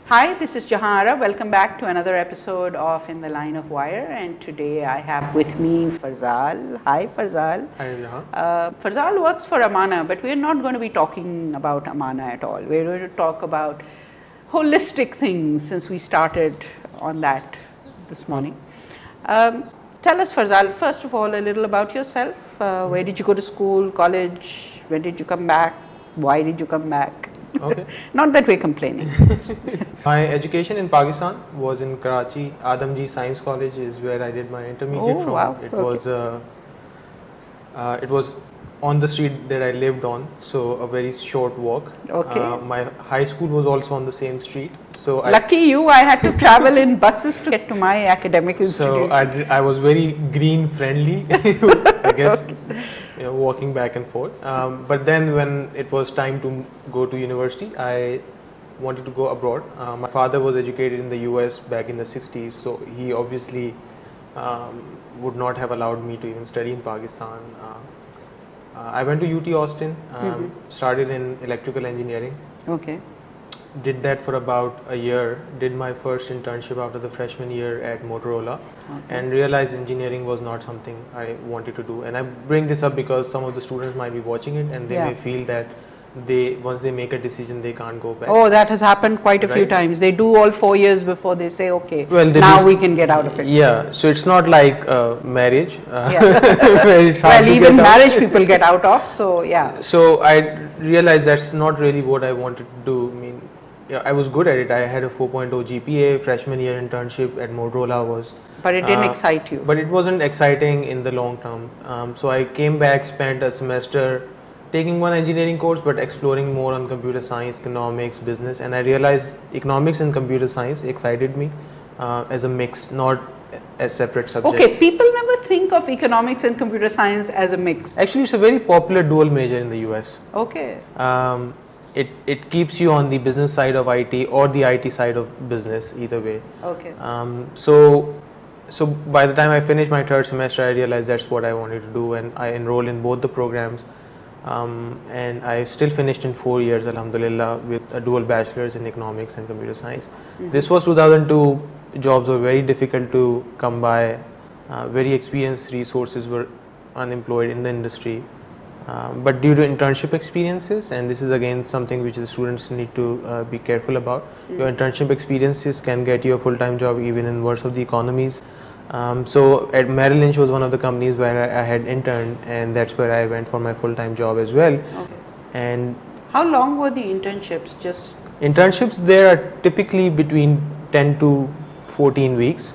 Hi, this is Jahara. Welcome back to another episode of In the Line of Wire, and today I have with me Farzal. Hi, Farzal. Hi, Jahan. Farzal works for Amana, but we're not going to be talking about Amana at all. We're going to talk about holistic things since we started on that this morning. Tell us, Farzal, first of all, a little about yourself. Where did you go to school, college? When did you come back? Why did you come back? Okay. Not that we're complaining. My education in Pakistan was in Karachi. Adamji Science College is where I did my intermediate from. Wow. It was on the street that I lived on, so a very short walk. Okay. My high school was also on the same street. So Lucky you, I had to travel in buses to get to my academic institution. So I was very green friendly, I guess. Okay. Walking back and forth. But then when it was time to go to university, I wanted to go abroad. My father was educated in the US back in the 60s, so he obviously would not have allowed me to even study in Pakistan. I went to UT Austin, started in electrical engineering. Okay. Did that for about a year, did my first internship after the freshman year at Motorola, and realized engineering was not something I wanted to do. And I bring this up because some of the students might be watching it and they may feel that once they make a decision, they can't go back. Oh, that has happened quite a few times. They do all 4 years before they say, okay, well, now we can get out of it. Yeah, so it's not like marriage, where it's hard even marriage people get out of, so yeah. So I realized that's not really what I wanted to do. I mean, yeah, I was good at it. I had a 4.0 GPA, freshman year internship at Motorola was. But it didn't excite you. But it wasn't exciting in the long term. So I came back, spent a semester taking one engineering course, but exploring more on computer science, economics, business. And I realized economics and computer science excited me as a mix, not as separate subjects. Okay, people never think of economics and computer science as a mix. Actually, it's a very popular dual major in the US. Okay. It keeps you on the business side of IT or the IT side of business, either way. Okay. So by the time I finished my third semester, I realized that's what I wanted to do, and I enrolled in both the programs. And I still finished in 4 years, alhamdulillah, with a dual bachelor's in economics and computer science. This was 2002. Jobs were very difficult to come by. Very experienced resources were unemployed in the industry. But due to internship experiences, and this is again something which the students need to be careful about, your internship experiences can get you a full-time job even in worst of the economies. So at Merrill Lynch was one of the companies where I had interned, and that's where I went for my full-time job as well. Okay. And how long were the internships? Just internships there are typically between 10 to 14 weeks.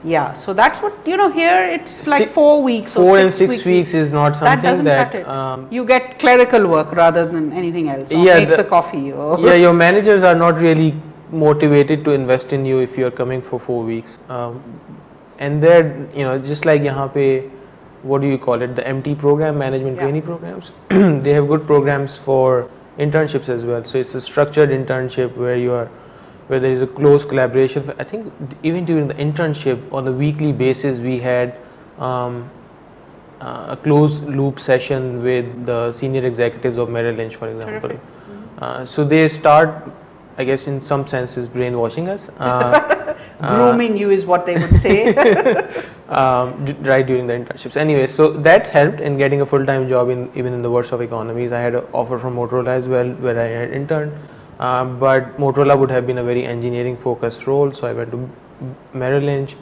Yeah, so that's what, here it's like 4 weeks or 4 and 6 weeks is not something that doesn't cut it. You get clerical work rather than anything else, or make the coffee. Or yeah, your managers are not really motivated to invest in you if you're coming for 4 weeks. And they're, just like yahan pe, what do you call it, the MT program, management trainee programs, they have good programs for internships as well. So it's a structured internship where there is a close collaboration. I think even during the internship on a weekly basis, we had a closed loop session with the senior executives of Merrill Lynch, for example. So they start, I guess in some senses, brainwashing us. Grooming you is what they would say. Right during the internships. Anyway, so that helped in getting a full-time job even in the worst of economies. I had an offer from Motorola as well, where I had interned. But Motorola would have been a very engineering focused role, so I went to Merrill Lynch.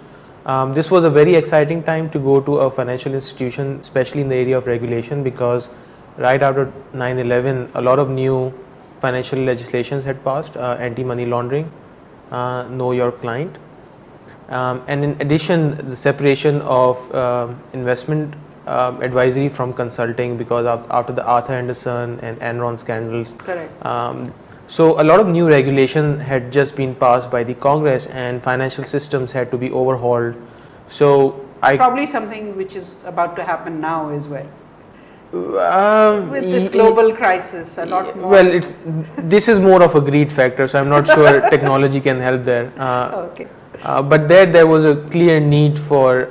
This was a very exciting time to go to a financial institution, especially in the area of regulation, because right after 9/11 a lot of new financial legislations had passed, anti-money laundering, know your client, and in addition the separation of investment advisory from consulting, because after the Arthur Andersen and Enron scandals. Correct. So a lot of new regulation had just been passed by the Congress, and financial systems had to be overhauled. So probably something which is about to happen now as well. With this global crisis, a lot more. Well, this is more of a greed factor, so I'm not sure technology can help there. Okay. But there was a clear need for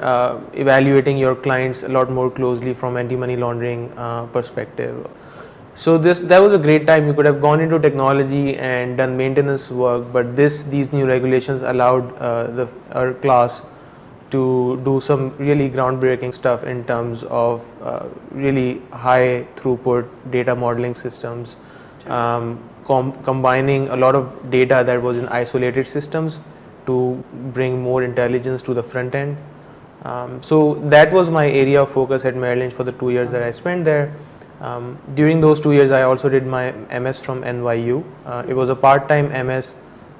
evaluating your clients a lot more closely from anti-money laundering perspective. So that was a great time. You could have gone into technology and done maintenance work, but these new regulations allowed our class to do some really groundbreaking stuff in terms of really high throughput data modeling systems, combining a lot of data that was in isolated systems to bring more intelligence to the front end. So that was my area of focus at Merrill Lynch for the 2 years that I spent there. During those 2 years, I also did my MS from NYU. It was a part-time MS.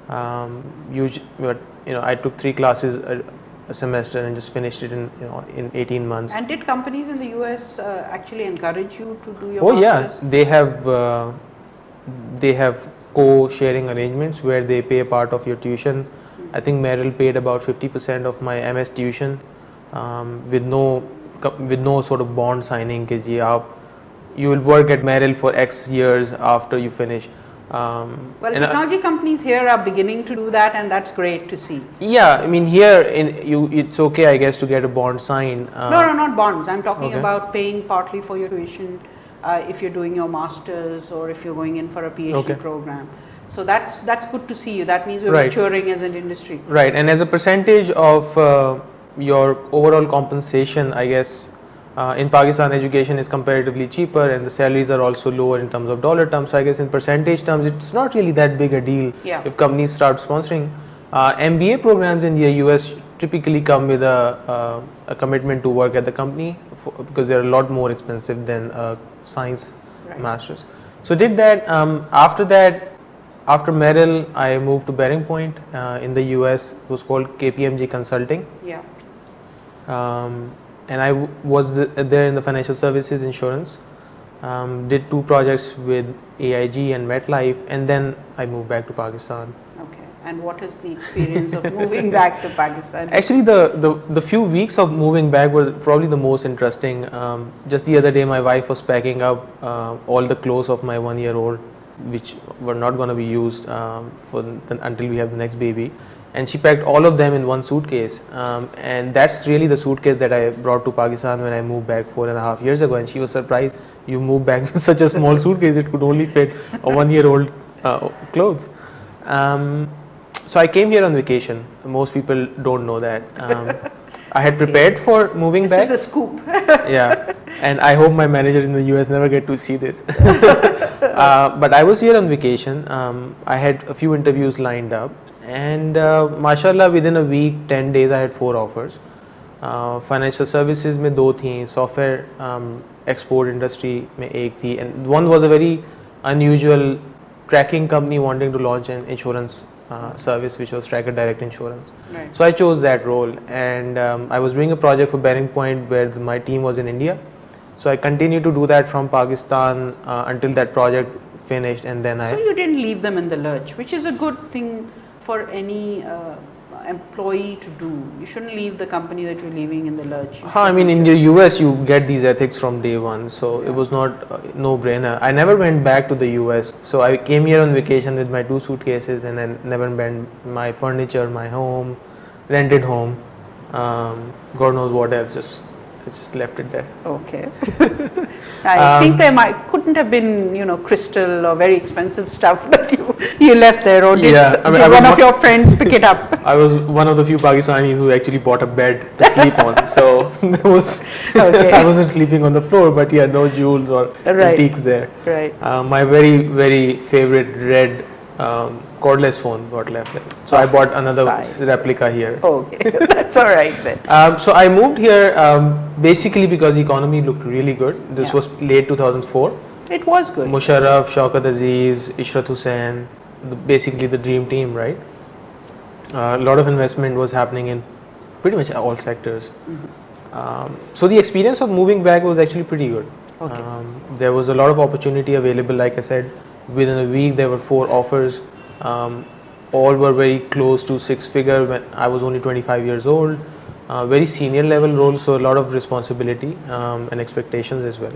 But I took 3 classes a semester and just finished it in 18 months. And did companies in the US actually encourage you to do your masters? Yeah, they have co-sharing arrangements where they pay a part of your tuition. I think Merrill paid about 50% of my MS tuition with no sort of bond signing. You will work at Merrill for X years after you finish. Well, technology companies here are beginning to do that, and that's great to see. Yeah, I mean here it's okay, I guess, to get a bond signed. No, not bonds. I'm talking about paying partly for your tuition if you're doing your masters or if you're going in for a PhD program. So that's good to see you. That means we're maturing as an industry. Right, and as a percentage of your overall compensation, I guess. In Pakistan, education is comparatively cheaper and the salaries are also lower in terms of dollar terms. So I guess in percentage terms, it's not really that big a deal if companies start sponsoring. MBA programs in the US typically come with a commitment to work at the company because they're a lot more expensive than science masters. So did that. After Merrill, I moved to Bearing Point in the US. It was called KPMG Consulting. Yeah. And I was there in the financial services insurance, did 2 projects with AIG and MetLife, and then I moved back to Pakistan. Okay, and what is the experience of moving back to Pakistan? Actually, the few weeks of moving back were probably the most interesting. Just the other day, my wife was packing up all the clothes of my 1-year-old, which were not going to be used until we have the next baby. And she packed all of them in one suitcase, and that's really the suitcase that I brought to Pakistan when I moved back 4.5 years ago. And she was surprised, you moved back with such a small suitcase, it could only fit a 1-year-old clothes. So I came here on vacation. Most people don't know that. I had prepared for moving back. This is a scoop. Yeah, and I hope my managers in the US never get to see this. But I was here on vacation. I had a few interviews lined up. And माशाल्लाह within a week 10 days I had 4 offers. Financial services में 2 थी, software export industry में 1 थी, and one was a very unusual tracking company wanting to launch an insurance service which was tracker direct insurance. Right. So I chose that role, and I was doing a project for Bearing Point where my team was in India. So I continued to do that from Pakistan until that project finished, and then So you didn't leave them in the lurch, which is a good thing for any employee to do. You shouldn't leave the company that you're leaving in the lurch. I mean, in the US, you get these ethics from day one, so it was not no-brainer. I never went back to the US, so I came here on vacation with my 2 suitcases, and then never went my furniture, my home, rented home, God knows what else. Just left it there. Okay. I think there couldn't have been, crystal or very expensive stuff that you left there, or did one of your friends pick it up? I was one of the few Pakistanis who actually bought a bed to sleep on, so I wasn't sleeping on the floor, but no jewels or antiques there. Right. My very, very favorite red cordless phone got left there. So I bought another replica here. Okay, that's all right then. So I moved here basically because the economy looked really good. This was late 2004. It was good. Musharraf, Shaukat Aziz, Ishrat Hussain, basically the dream team, right? A lot of investment was happening in pretty much all sectors. So the experience of moving back was actually pretty good. Okay. There was a lot of opportunity available, like I said. Within a week there were 4 offers. All were very close to 6-figure when I was only 25 years old. Very senior level roles, so a lot of responsibility and expectations as well.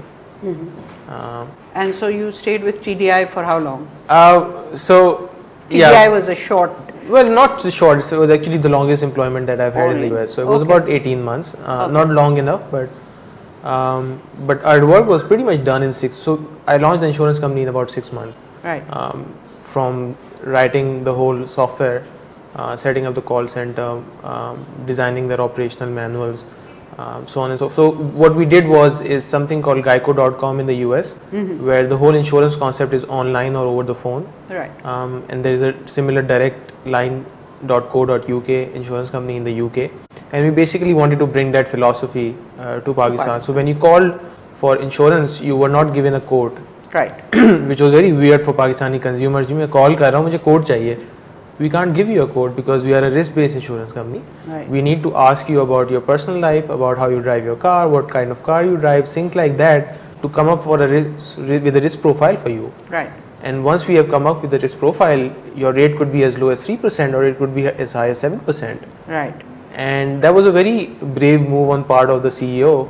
And so you stayed with TDI for how long? TDI was a short. Well, not so short. It was actually the longest employment that I've had in the US. So it was about 18 months. Not long enough, but But our work was pretty much done in 6. So I launched the insurance company in about 6 months. Right. From writing the whole software, setting up the call center, designing their operational manuals, so on and so forth. So what we did is something called Geico.com in the US, where the whole insurance concept is online or over the phone. Right. And there is a similar direct line.co.uk insurance company in the UK. And we basically wanted to bring that philosophy to Pakistan. So when you called for insurance, you were not given a code. Right. Which was very weird for Pakistani consumers. मैं call कर रहा हूँ, मुझे code चाहिए. We can't give you a code because we are a risk-based insurance company. Right. We need to ask you about your personal life, about how you drive your car, what kind of car you drive, things like that, to come up with a risk profile for you. Right. And once we have come up with the risk profile, your rate could be as low as 3% or it could be as high as 7%. Right. And that was a very brave move on part of the CEO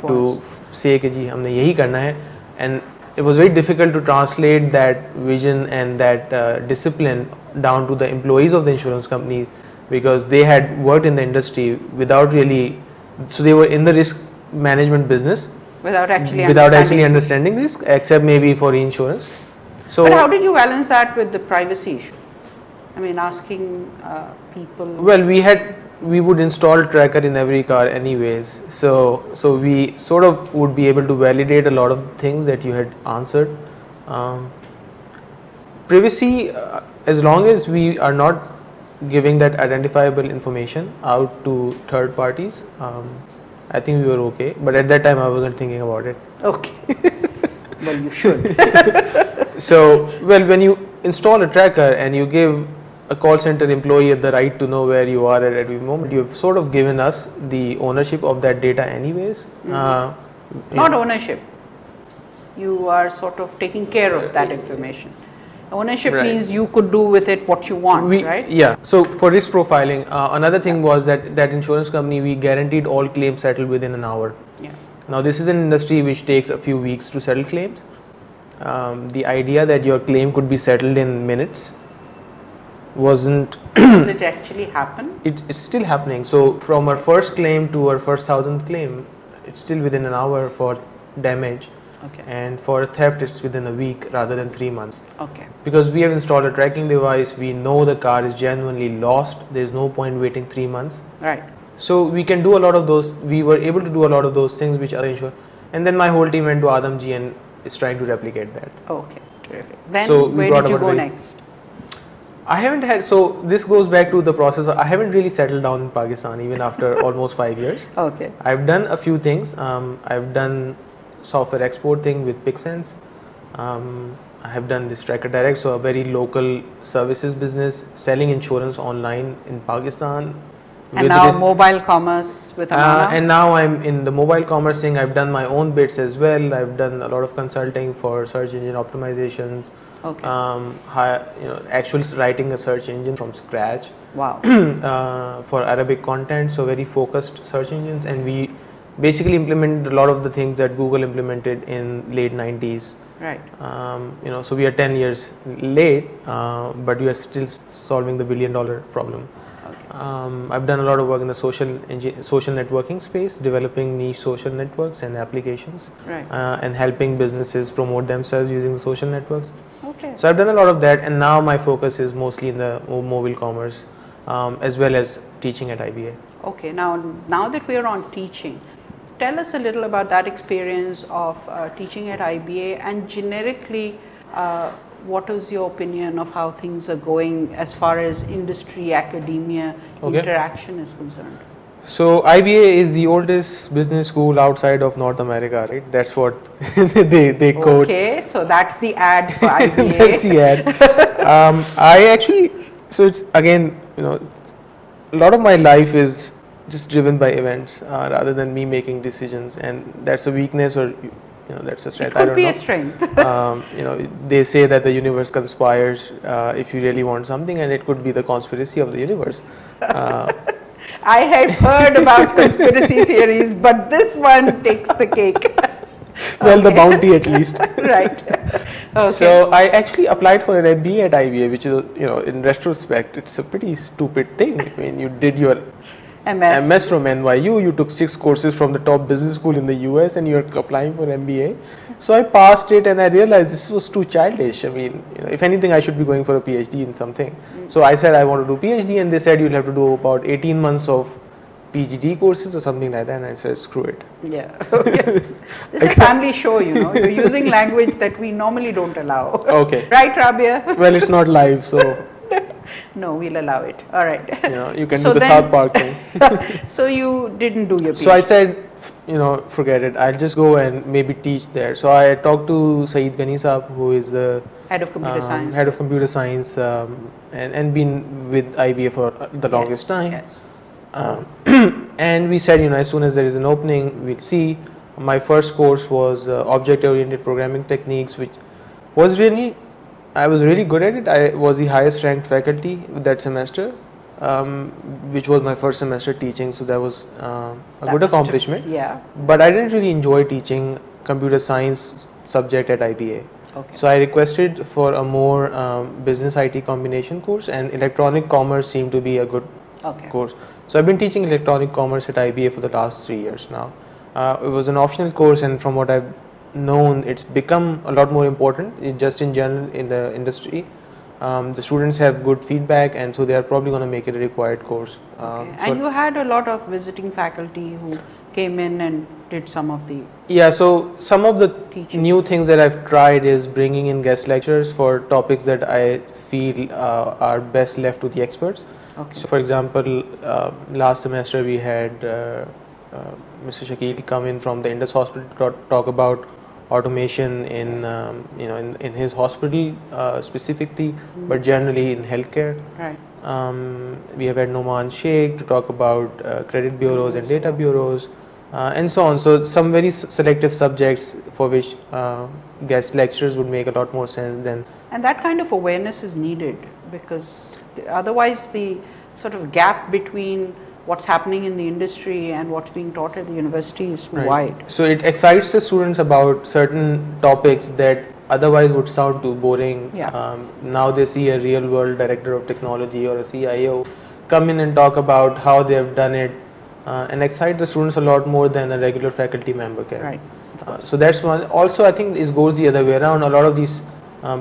to say कि जी हमने यही करना है. And it was very difficult to translate that vision and that discipline down to the employees of the insurance companies, because they had worked in the industry without really, so they were in the risk management business without actually understanding risk, except maybe for reinsurance. So, but how did you balance that with the privacy issue? I mean, asking people. Well, we would install tracker in every car anyways, so we sort of would be able to validate a lot of things that you had answered. Privacy, as long as we are not giving that identifiable information out to third parties, I think we were okay. But at that time I wasn't thinking about it. Okay. Well, you should. So, well, when you install a tracker and you give a call center employee the right to know where you are at every moment, you've sort of given us the ownership of that data anyways. Not ownership. You are sort of taking care of that information. Ownership means you could do with it what you want, right? Yeah. So for risk profiling, another thing was that insurance company, we guaranteed all claims settled within an hour. Yeah. Now this is an industry which takes a few weeks to settle claims. The idea that your claim could be settled in minutes wasn't. Does it actually happen? It's still happening. So from our first claim to our first 1,000th claim, it's still within an hour for damage. Okay. And for theft, it's within a week rather than 3 months. Okay. Because we have installed a tracking device, we know the car is genuinely lost. There's no point waiting 3 months. Right. So we can do a lot of those. We were able to do a lot of those things which other insurance. And then my whole team went to Adamji and is trying to replicate that. Okay. Terrific. Then so where did you go next? I haven't had, so this goes back to the process. I haven't really settled down in Pakistan even after almost 5 years. Okay. I've done a few things. I've done software export thing with PixSense. I have done this Tracker Direct, so a very local services business, selling insurance online in Pakistan. And now mobile commerce with Amana? And now I'm in the mobile commerce thing. I've done my own bits as well. I've done a lot of consulting for search engine optimizations. Okay. Actually writing a search engine from scratch. Wow. For Arabic content, so very focused search engines, and we basically implemented a lot of the things that Google implemented in late 90s. Right. So we are 10 years late, but we are still solving the $1 billion problem. Okay. I've done a lot of work in the social networking space, developing niche social networks and applications, right. And helping businesses promote themselves using the social networks. Okay. So I've done a lot of that, and now my focus is mostly in the mobile commerce, as well as teaching at IBA. Okay. Now that we are on teaching, tell us a little about that experience of teaching at IBA, and generically, what is your opinion of how things are going as far as industry, academia, interaction is concerned? So IBA is the oldest business school outside of North America, right? That's what they quote. Okay, so that's the ad for IBA. That's the ad. So it's again, a lot of my life is just driven by events rather than me making decisions, and that's a weakness, or that's a strength. It could be a strength. They say that the universe conspires if you really want something, and it could be the conspiracy of the universe. I had heard about conspiracy theories, but this one takes the cake. Well, the bounty at least. Right. Okay. So I actually applied for an MBA at IBA, which is, in retrospect, it's a pretty stupid thing. I mean, you did your MS from NYU. You took 6 courses from the top business school in the US and you're applying for MBA. So I passed it and I realized this was too childish. I mean, if anything, I should be going for a PhD in something. So I said I want to do PhD, and they said you'll have to do about 18 months of PhD courses or something like that, and I said screw it. Yeah. Okay. This is a family show, you're using language that we normally don't allow. Okay. Right, Rabia? Well, it's not live, so no, we'll allow it. All right. You can do the South Park thing. So you didn't do your PhD? So I said, forget it. I'll just go and maybe teach there. So I talked to Saeed Ghani Saab, who is the head of computer science. Head of computer science, and been with IBA for the longest time. Yes. And we said, as soon as there is an opening, we'll see. My first course was object-oriented programming techniques, which was I was really good at it. I was the highest ranked faculty that semester, which was my first semester teaching, so that was a good accomplishment. Yeah. But I didn't really enjoy teaching computer science subject at IBA. Okay. So I requested for a more business IT combination course, and electronic commerce seemed to be a good course. So I've been teaching electronic commerce at IBA for the last 3 years now. It was an optional course, and from what I've known, it's become a lot more important just in general in the industry. The students have good feedback, and so they are probably going to make it a required course. And you had a lot of visiting faculty who came in and did some of the so some of the teaching. New things that I've tried is bringing in guest lecturers for topics that I feel are best left to the experts. Okay. So for example, last semester we had Mr. Shakil come in from the Indus Hospital to talk about automation in in his hospital specifically, but generally in healthcare. Right. We have had Noman Sheikh to talk about credit bureaus and data bureaus, and so on. So some very selective subjects for which guest lectures would make a lot more sense than. And that kind of awareness is needed, because otherwise the sort of gap between what's happening in the industry and what's being taught at the university is too wide. So it excites the students about certain topics that otherwise would sound too boring. Yeah. Now they see a real world director of technology or a CIO come in and talk about how they have done it, and excite the students a lot more than a regular faculty member can. Right. So that's one. Also, I think it goes the other way around. A lot of these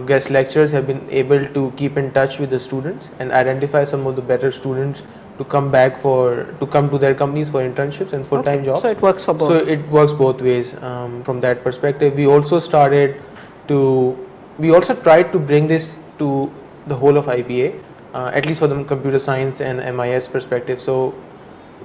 guest lecturers have been able to keep in touch with the students and identify some of the better students to come to their companies for internships and full-time jobs. So it works for both. So it works both ways from that perspective. We also tried to bring this to the whole of IBA, at least for the computer science and MIS perspective. So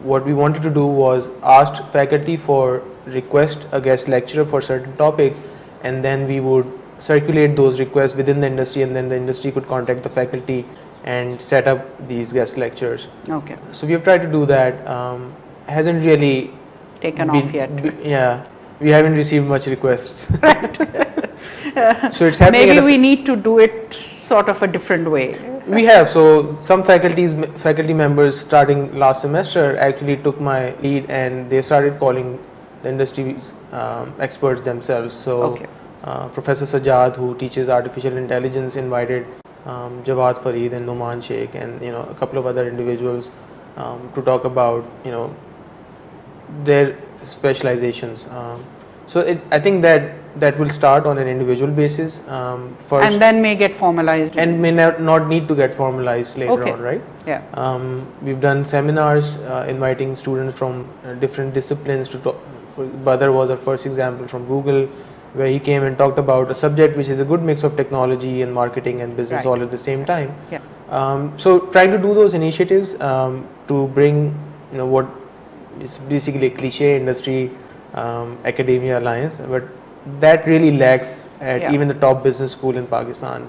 what we wanted to do was ask faculty for request a guest lecturer for certain topics, and then we would circulate those requests within the industry, and then the industry could contact the faculty and set up these guest lectures. Okay. So we have tried to do that. Hasn't really taken off yet. We haven't received much requests. So it's happening. Maybe we need to do it sort of a different way. We have. So some faculty members starting last semester actually took my lead, and they started calling the industry experts themselves. So Professor Sajjad, who teaches artificial intelligence, invited Jawad Fareed and Noman Sheikh and a couple of other individuals to talk about their specializations. So I think that will start on an individual basis first, and then may get formalized, and may not need to get formalized later on, right? Yeah. We've done seminars inviting students from different disciplines to talk. Badr was our first example from Google, where he came and talked about a subject which is a good mix of technology and marketing and business all at the same time. Yeah. So trying to do those initiatives to bring what is basically a cliche industry academia alliance, but that really lacks at even the top business school in Pakistan.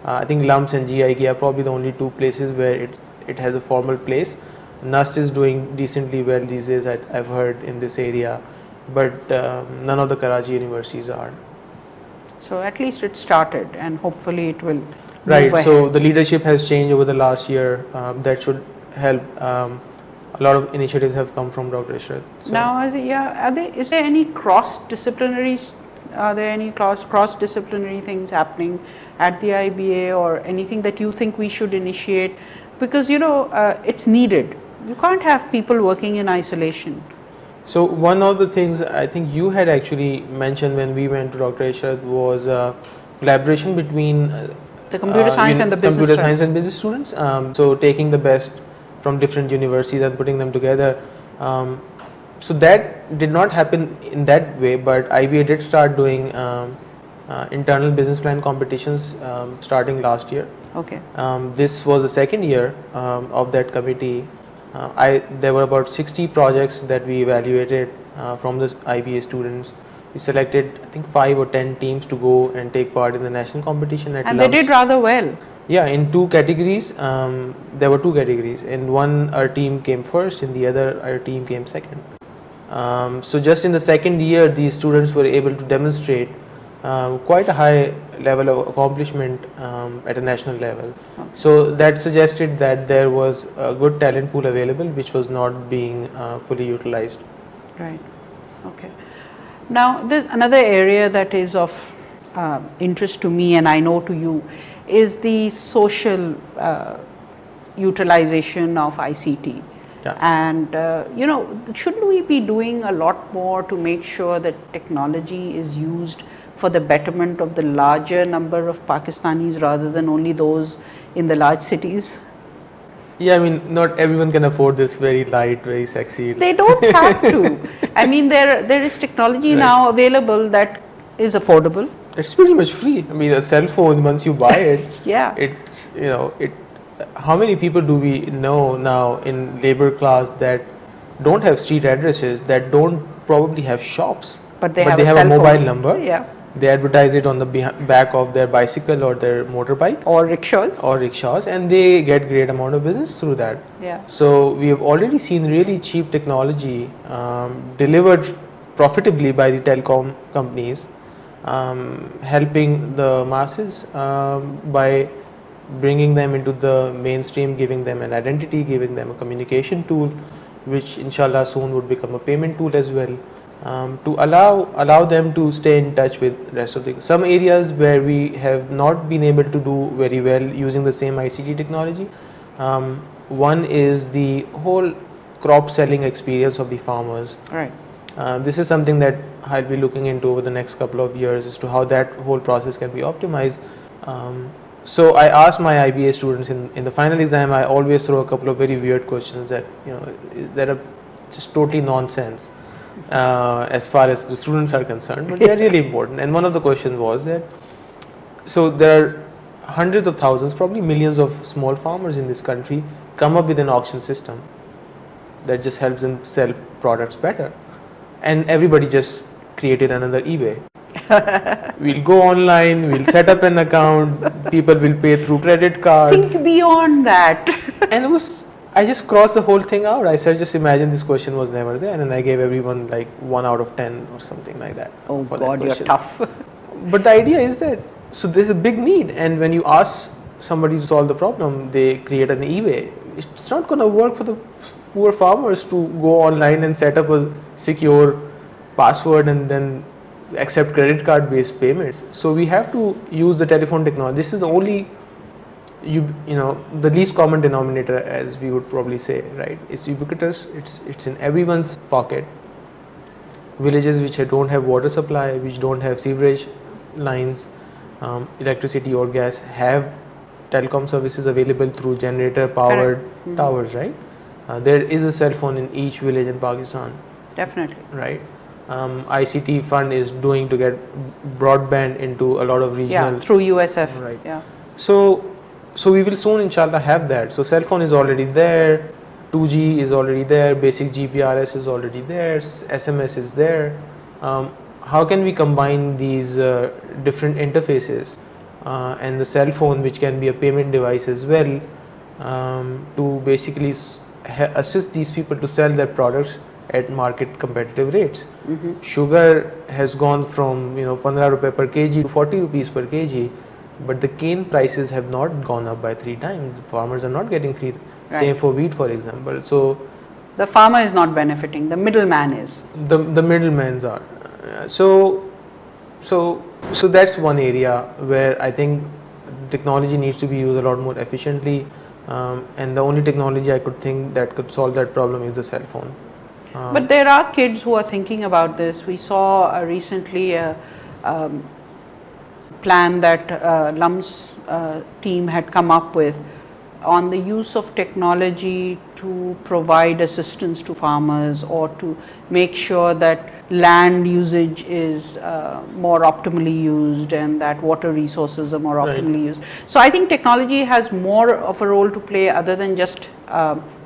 I think LUMS and GIK are probably the only two places where it has a formal place. NUST is doing decently well these days, I've heard, in this area, but none of the Karachi universities are. So at least it started, and hopefully it will move ahead. So the leadership has changed over the last year. That should help. A lot of initiatives have come from Dr. Ishrat. So now, is there any cross-disciplinary things happening at the IBA, or anything that you think we should initiate? Because it's needed. You can't have people working in isolation. So one of the things I think you had actually mentioned when we went to Dr. Ishrat was collaboration between The computer science and the business computer science students. and business students. So taking the best from different universities and putting them together. So that did not happen in that way, but IBA did start doing internal business plan competitions starting last year. Okay. This was the second year of that committee. There were about 60 projects that we evaluated from the IBA students. We selected, I think, 5 or 10 teams to go and take part in the national competition at And ITLOW. they did rather well. Yeah, in 2 categories. There were 2 categories. In one, our team came first. In the other, our team came second. So just in the second year, these students were able to demonstrate quite a high level of accomplishment at a national level. Okay. So that suggested that there was a good talent pool available which was not being fully utilized. Right. Okay. Now, there's another area that is of interest to me, and I know to you, is the social utilization of ICT. Yeah. And shouldn't we be doing a lot more to make sure that technology is used for the betterment of the larger number of Pakistanis rather than only those in the large cities? Yeah, I mean, not everyone can afford this very light, very sexy. They don't have to. I mean, there is technology Right. now available that is affordable. It's pretty much free. I mean, a cell phone, once you buy it, Yeah. it's, how many people do we know now in labor class that don't have street addresses, that don't probably have shops, But they have a cell mobile phone. number? Yeah. They advertise it on the back of their bicycle or their motorbike Or rickshaws. or rickshaws, and they get great amount of business through that. Yeah. So we have already seen really cheap technology delivered profitably by the telecom companies, helping the masses by bringing them into the mainstream, giving them an identity, giving them a communication tool, which inshallah soon would become a payment tool as well, to allow them to stay in touch with rest of the some areas where we have not been able to do very well using the same ICT technology. One is the whole crop selling experience of the farmers. Right. This is something that I'll be looking into over the next couple of years as to how that whole process can be optimized. So I asked my IBA students in the final exam, I always throw a couple of very weird questions that that are just totally nonsense as far as the students are concerned, but they're really important. And one of the questions was that, so there are hundreds of thousands, probably millions of small farmers in this country come up with an auction system that just helps them sell products better, and everybody just created another eBay. We'll go online, we'll set up an account, people will pay through credit cards. Think beyond that. And I just crossed the whole thing out. I said, just imagine this question was never there, and I gave everyone like 1 out of 10 or something like that. Oh for that God, you're question. tough. But the idea is that, so there's a big need, and when you ask somebody to solve the problem, they create an eBay. It's not going to work for the poor farmers to go online and set up a secure password and then accept credit card based payments. So we have to use the telephone technology. This is only the least common denominator, as we would probably say, right? It's ubiquitous, it's in everyone's pocket. Villages which don't have water supply, which don't have sewerage lines, electricity or gas, have telecom services available through generator powered towers, right? There is a cell phone in each village in Pakistan. Definitely. Right. ICT fund is doing to get broadband into a lot of regional. Yeah, through USF. Right. Yeah. So we will soon inshallah have that. So cell phone is already there, 2G is already there, basic GPRS is already there, SMS is there. How can we combine these different interfaces and the cell phone, which can be a payment device as well, to basically assist these people to sell their products at market competitive rates. Mm-hmm. Sugar has gone from 15 rupees per kg to 40 rupees per kg, but the cane prices have not gone up by 3 times. Farmers are not getting 3. Right. Same for wheat, for example. So the farmer is not benefiting, the middleman is. the middlemans are. So that's one area where I think technology needs to be used a lot more efficiently. and the only technology I could think that could solve that problem is the cell phone. But there are kids who are thinking about this. We saw recently a plan that LUM's team had come up with on the use of technology to provide assistance to farmers or to make sure that land usage is more optimally used and that water resources are more optimally used. So I think technology has more of a role to play other than just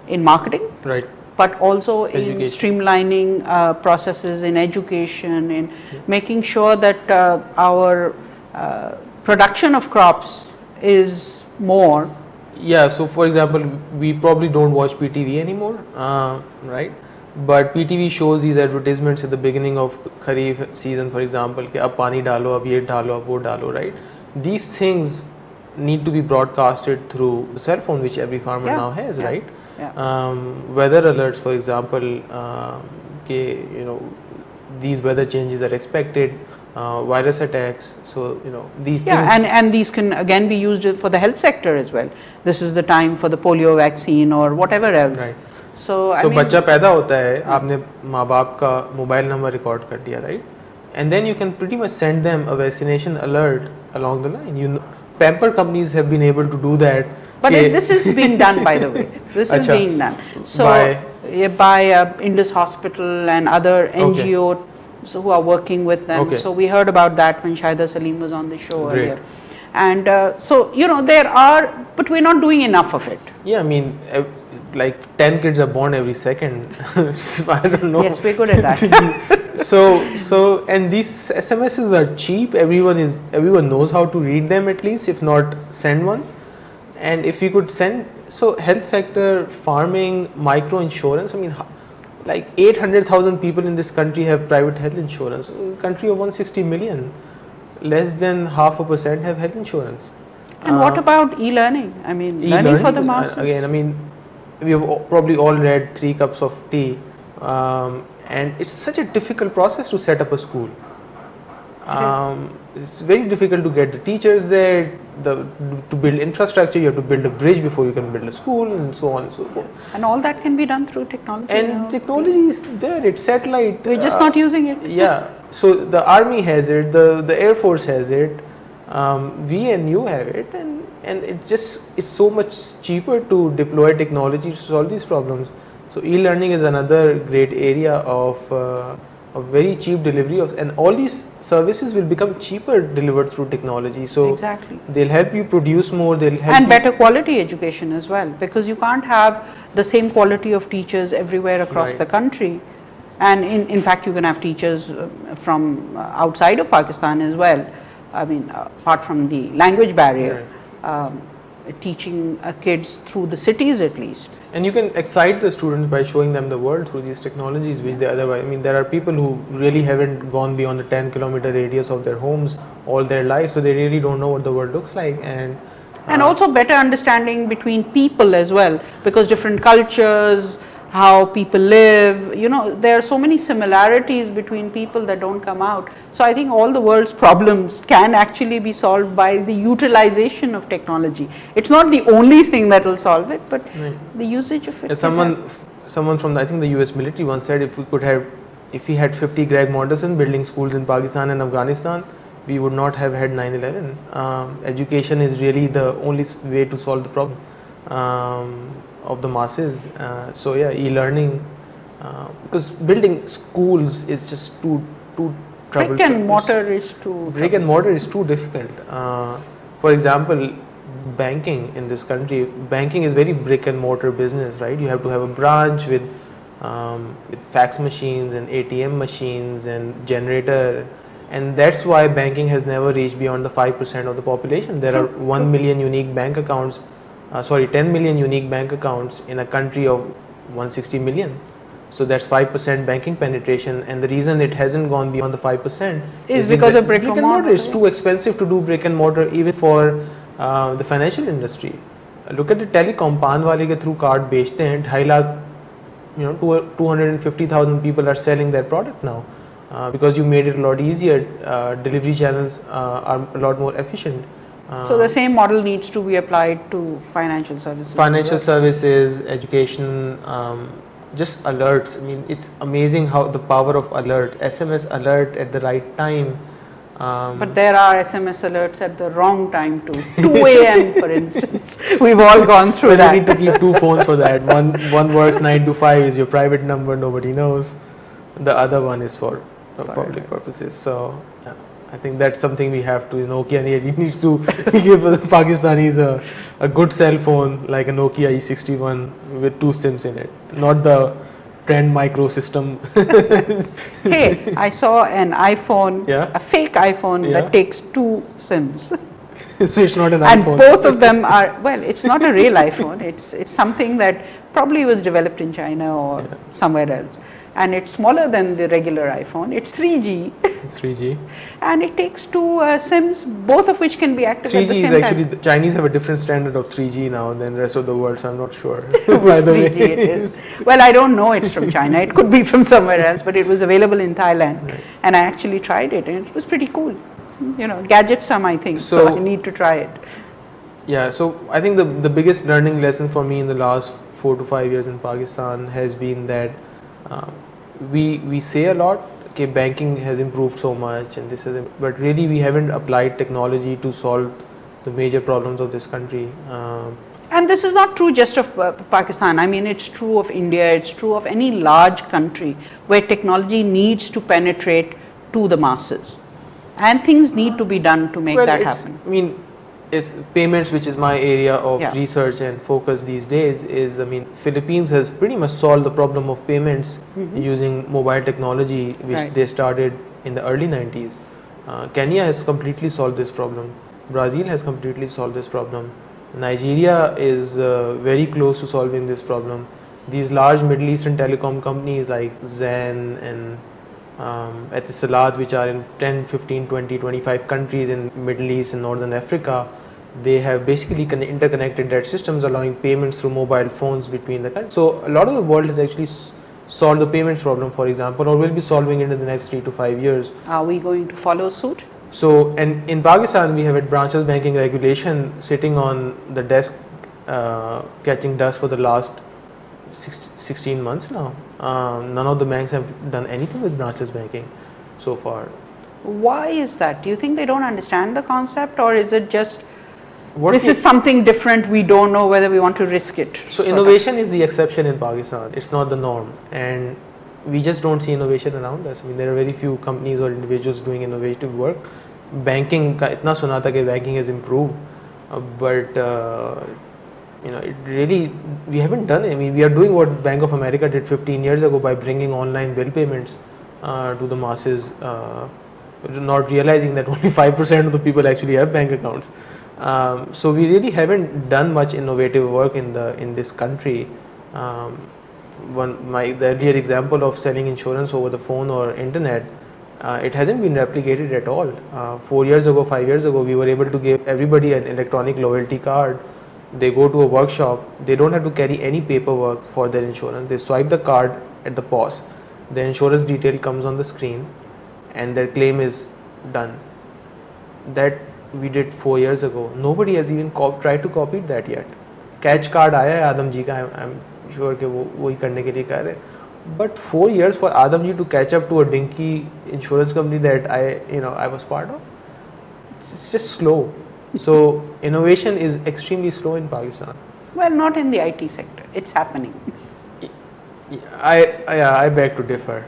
in marketing. Right. But also in streamlining processes in education, in making sure that our production of crops is more. Yeah, so for example, we probably don't watch PTV anymore, right? But PTV shows these advertisements at the beginning of Kharif season, for example, कि अब पानी डालो, अब ये डालो, अब वो डालो, right? These things need to be broadcasted through the cell phone, which every farmer now has, right? Weather alerts, for example, these weather changes are expected, virus attacks, so these things. And these can again be used for the health sector as well. This is the time for the polio vaccine or whatever else. Right. So बच्चा पैदा होता है, आपने माँ बाप का mobile number record कर दिया, right? And then you can pretty much send them a vaccination alert along the line. Pamper companies have been able to do that. But this is being done, by the way. This is being done. So by Indus Hospital and other NGOs who are working with them. So we heard about that when Shahida Salim was on the show earlier. And so there are, but we're not doing enough of it. Yeah, I mean, like 10 kids are born every second. So I don't know. Yes, we're good at that. So and these SMSs are cheap. Everyone knows how to read them at least, if not send one. And if we could send, so health sector, farming, micro insurance, I mean, like 800,000 people in this country have private health insurance. A country of 160 million, less than 0.5% have health insurance. And what about e-learning? I mean, learning for the masses. Again, I mean, we have probably all read 3 cups of tea, and it's such a difficult process to set up a school. It's very difficult to get the teachers there, to build infrastructure. You have to build a bridge before you can build a school, and so on and so forth. And all that can be done through technology. And technology is there, it's satellite. We're just not using it. Yeah, so the army has it, the air force has it, we and you have it, and it's so much cheaper to deploy technology to solve these problems. So e-learning is another great area of very cheap delivery and all these services will become cheaper delivered through technology. So they'll help you produce more, they'll help and better quality education as well, because you can't have the same quality of teachers everywhere across the country. And in fact, you can have teachers from outside of Pakistan as well. I mean, apart from the language barrier, teaching kids through the cities at least. And you can excite the students by showing them the world through these technologies, which they otherwise, I mean, there are people who really haven't gone beyond the 10-kilometer radius of their homes all their lives, so they really don't know what the world looks like. And also better understanding between people as well, because different cultures, how people live, there are so many similarities between people that don't come out. So I think all the world's problems can actually be solved by the utilization of technology. It's not the only thing that will solve it, but the usage of it. Someone from I think the US military once said if we had 50 Greg Monderson building schools in Pakistan and Afghanistan, we would not have had 9/11. Education is really the only way to solve the problem of the masses. So yeah, e-learning, because building schools is just too troublesome. Brick and mortar is too difficult. For example, banking in this country, banking is very brick and mortar business, right? You have to have a branch with fax machines and ATM machines and generator, and that's why banking has never reached beyond the 5% of the population. There are 1 million unique bank accounts. 10 million unique bank accounts in a country of 160 million. So that's 5% banking penetration, and the reason it hasn't gone beyond the 5% is because of brick and mortar. It's too expensive to do brick and mortar even for the financial industry. Look at the telecom, पान वाले के through card बेचते हैं, 2.5 lakh, 250,000 people are selling their product now because you made it a lot easier. Delivery channels are a lot more efficient. So the same model needs to be applied to financial services. Financial services, education, just alerts. I mean, it's amazing how the power of alerts, SMS alert at the right time. But there are SMS alerts at the wrong time too. 2 a.m. for instance. We've all gone through that. You need to keep two phones for that. One works 9 to 5, is your private number, nobody knows. The other one is for public purposes. So yeah, I think that's something we have to. Nokia needs to give Pakistanis a good cell phone like a Nokia E61 with 2 SIMs in it, not the Trend micro system. Hey, I saw an iPhone, Yeah. a fake iPhone that takes 2 SIMs. So it's not an And iPhone. both of them are, well, it's not a real iPhone. It's something that probably was developed in China or somewhere else. And it's smaller than the regular iPhone. It's 3G. It's 3G. And it takes 2 SIMs, both of which can be active at the 3G same is actually, time. the Chinese have a different standard of 3G now than the rest of the world, so I'm not sure. By the way, 3G it is. Well, I don't know it's from China. It could be from somewhere else, but it was available in Thailand. Right. And I actually tried it and it was pretty cool. You know, gadgets are my thing, so I need to try it. Yeah, so I think the biggest learning lesson for me in the last 4 to 5 years in Pakistan has been that we say a lot, okay, banking has improved so much and this is, but really we haven't applied technology to solve the major problems of this country. And this is not true just of Pakistan. I mean, it's true of India, it's true of any large country where technology needs to penetrate to the masses. And things need to be done to make that happen. I mean, it's payments, which is my area of research and focus these days, is, I mean, Philippines has pretty much solved the problem of payments using mobile technology, which they started in the early 90s. Kenya has completely solved this problem. Brazil has completely solved this problem. Nigeria is very close to solving this problem. These large Middle Eastern telecom companies like Zen and Etisalat, which are in 10, 15, 20, 25 countries in Middle East and Northern Africa, they have basically interconnected their systems, allowing payments through mobile phones between the countries. So a lot of the world has actually solved the payments problem, for example, or will be solving it in the next 3 to 5 years. Are we going to follow suit? So, and in Pakistan, we have a branchless banking regulation sitting on the desk, catching dust for the last 16 months now. None of the banks have done anything with branchless banking so far. Why is that? Do you think they don't understand the concept, or is it just this is something different, we don't know whether we want to risk it? So innovation is the exception in Pakistan, it's not the norm, and we just don't see innovation around us. I mean, there are very few companies or individuals doing innovative work. Banking, itna suna tha ke banking has improved, but you know, it really, we haven't done it. I mean, we are doing what Bank of America did 15 years ago by bringing online bill payments to the masses, not realizing that only 5% of the people actually have bank accounts. So we really haven't done much innovative work in this country. The earlier example of selling insurance over the phone or internet, it hasn't been replicated at all. 4 years ago, 5 years ago, we were able to give everybody an electronic loyalty card. They go to a workshop, they don't have to carry any paperwork for their insurance. They swipe the card at the POS, their insurance detail comes on the screen, and their claim is done. That we did 4 years ago. Nobody has even tried to copy that yet. Catch card आया है आदम जी का, I'm sure कि वो वही करने के लिए कर रहे. But 4 years for Adam ji to catch up to a dinky insurance company that I was part of, it's just slow. So innovation is extremely slow in Pakistan. Well, not in the IT sector. It's happening. I beg to differ.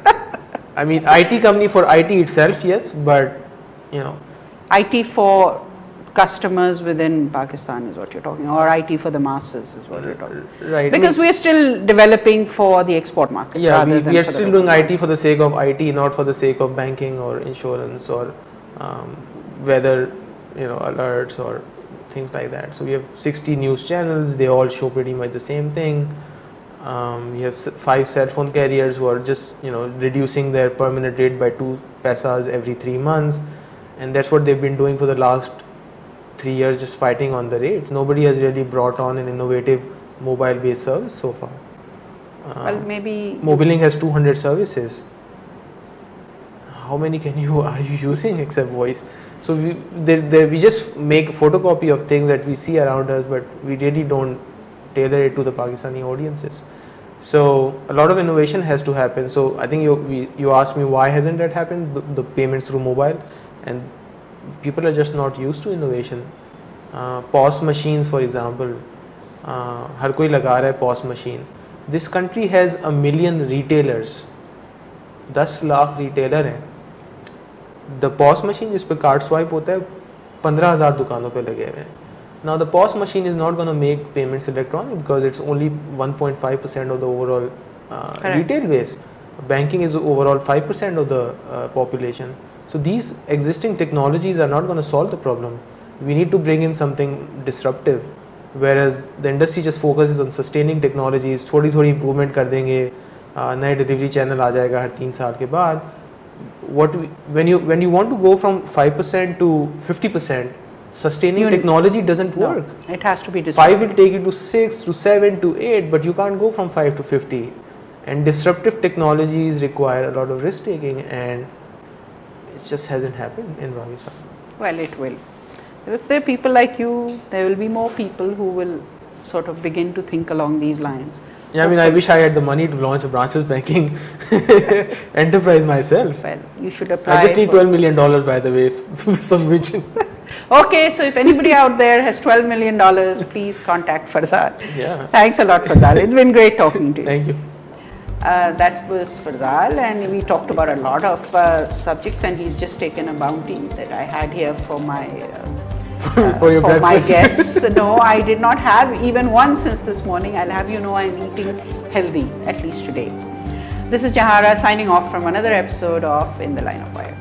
I mean, IT company for IT itself, yes, but you know, IT for customers within Pakistan is what you're talking, or IT for the masses is what you're talking. Right. Because we're still developing for the export market. Yeah, we are still doing IT for the sake of IT, not for the sake of banking or insurance or weather, alerts or things like that. So we have 60 news channels. They all show pretty much the same thing. We have 5 cell phone carriers who are just reducing their permanent rate by 2 paisas every 3 months, and that's what they've been doing for the last 3 years, just fighting on the rates. Nobody has really brought on an innovative mobile-based service so far. Well, maybe Mobilink has 200 services. How many are you using except voice? So we just make a photocopy of things that we see around us, but we really don't tailor it to the Pakistani audiences. So a lot of innovation has to happen. So I think you asked me why hasn't that happened, the payments through mobile, and people are just not used to innovation. POS machines, for example, हर कोई लगा रहा है POS machine. This country has 1 million retailers, 10 lakh retailer हैं. The POS machine जिस पे card swipe होता है 15,000 दुकानों पे लगे हुए हैं. Now the POS machine is not going to make payments electronic because it's only 1.5% of the overall retail base. Banking is overall 5% of the population. So these existing technologies are not going to solve the problem. We need to bring in something disruptive, whereas the industry just focuses on sustaining technologies. थोड़ी improvement कर देंगे, नए delivery channel आ जाएगा हर 3 साल के बाद. When you want to go from 5% to 50%, sustaining technology doesn't work. It has to be disruptive. 5 will take you to 6 to 7 to 8, but you can't go from 5 to 50. And disruptive technologies require a lot of risk taking, and it just hasn't happened in Pakistan. Well, it will. If there are people like you, there will be more people who will sort of begin to think along these lines. Yeah, I mean, I wish I had the money to launch a branchless banking enterprise myself. Well, you should apply. I just need $12 million, by the way, for some reason. Okay, so if anybody out there has $12 million, please contact Farzal. Yeah. Thanks a lot, Farzal. It's been great talking to you. Thank you. That was Farzal, and we talked about a lot of subjects, and he's just taken a bounty that I had here for my for my guests. No, I did not have even one since this morning. I'll have you know I'm eating healthy, at least today. This is Jahara signing off from another episode of In the Line of Fire.